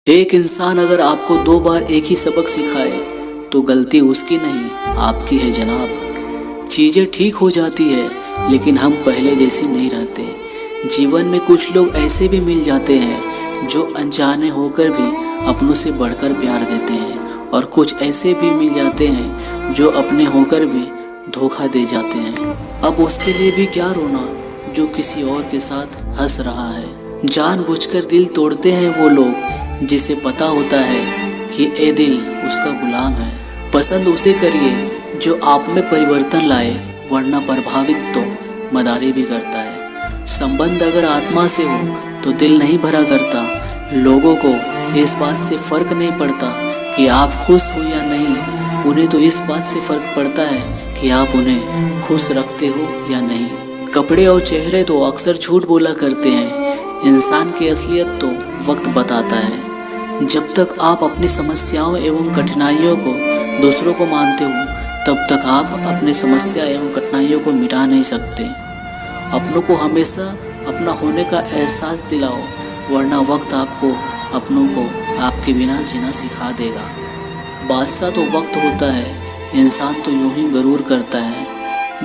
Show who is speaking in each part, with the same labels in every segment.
Speaker 1: एक इंसान अगर आपको 2 बार एक ही सबक सिखाए तो गलती उसकी नहीं आपकी है जनाब। चीज़ें ठीक हो जाती है लेकिन हम पहले जैसे नहीं रहते। जीवन में कुछ लोग ऐसे भी मिल जाते हैं जो अनजाने होकर भी अपनों से बढ़कर प्यार देते हैं, और कुछ ऐसे भी मिल जाते हैं जो अपने होकर भी धोखा दे जाते हैं। अब उसके लिए भी क्या रोना जो किसी और के साथ हंस रहा है। जानबूझकर दिल तोड़ते हैं वो लोग जिसे पता होता है कि ए दिल उसका गुलाम है। पसंद उसे करिए जो आप में परिवर्तन लाए, वरना प्रभावित तो मदारी भी करता है। संबंध अगर आत्मा से हो तो दिल नहीं भरा करता। लोगों को इस बात से फर्क नहीं पड़ता कि आप खुश हो या नहीं, उन्हें तो इस बात से फर्क पड़ता है कि आप उन्हें खुश रखते हो या नहीं। कपड़े और चेहरे तो अक्सर झूठ बोला करते हैं, इंसान की असलियत तो वक्त बताता है। जब तक आप अपनी समस्याओं एवं कठिनाइयों को दूसरों को मानते हो, तब तक आप अपनी समस्या एवं कठिनाइयों को मिटा नहीं सकते। अपनों को हमेशा अपना होने का एहसास दिलाओ, वरना वक्त आपको अपनों को आपके बिना जीना सिखा देगा। बादशाह तो वक्त होता है, इंसान तो यूं ही गरूर करता है।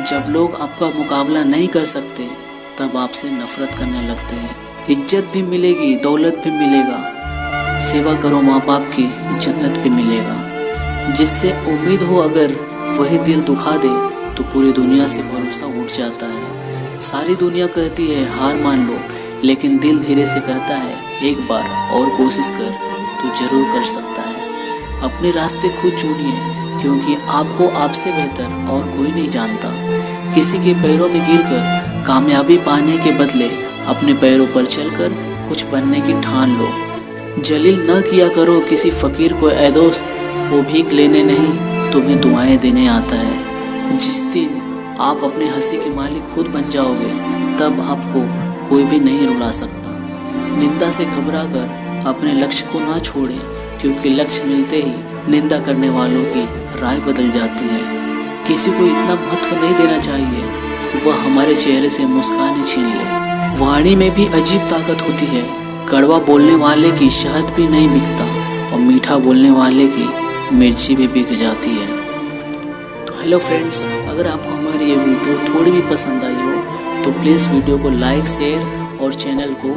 Speaker 1: जब लोग आपका मुकाबला नहीं कर सकते तब आपसे नफरत करने लगते हैं। इज्जत भी मिलेगी, दौलत भी मिलेगा, सेवा करो माँ बाप की, जन्नत भी मिलेगा। जिससे उम्मीद हो अगर वही दिल दुखा दे तो पूरी दुनिया से भरोसा उठ जाता है। सारी दुनिया कहती है हार मान लो, लेकिन दिल धीरे से कहता है एक बार और कोशिश कर, तो जरूर कर सकता है। अपने रास्ते खुद चुनिए, क्योंकि आपको आपसे बेहतर और कोई नहीं जानता। किसी के पैरों में गिरकर कामयाबी पाने के बदले अपने पैरों पर चलकर कुछ बनने की ठान लो। जलील न किया करो किसी फ़कीर को ए दोस्त, वो भीख लेने नहीं तुम्हें दुआएं देने आता है। जिस दिन आप अपने हंसी के मालिक खुद बन जाओगे, तब आपको कोई भी नहीं रुला सकता। निंदा से घबरा कर अपने लक्ष्य को ना छोड़ें, क्योंकि लक्ष्य मिलते ही निंदा करने वालों की राय बदल जाती है। किसी को इतना महत्व नहीं देना चाहिए कि वह हमारे चेहरे से मुस्कान छीन ले। वाणी में भी अजीब ताकत होती है। कड़वा बोलने वाले की शहद भी नहीं बिकता, और मीठा बोलने वाले की मिर्ची भी बिक जाती है। तो हेलो फ्रेंड्स, अगर आपको हमारी ये वीडियो थोड़ी भी पसंद आई हो तो प्लीज़ वीडियो को लाइक, शेयर और चैनल को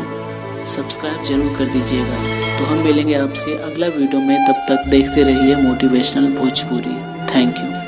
Speaker 1: सब्सक्राइब जरूर कर दीजिएगा। तो हम मिलेंगे आपसे अगला वीडियो में, तब तक देखते रहिए मोटिवेशनल भोजपुरी। Thank you.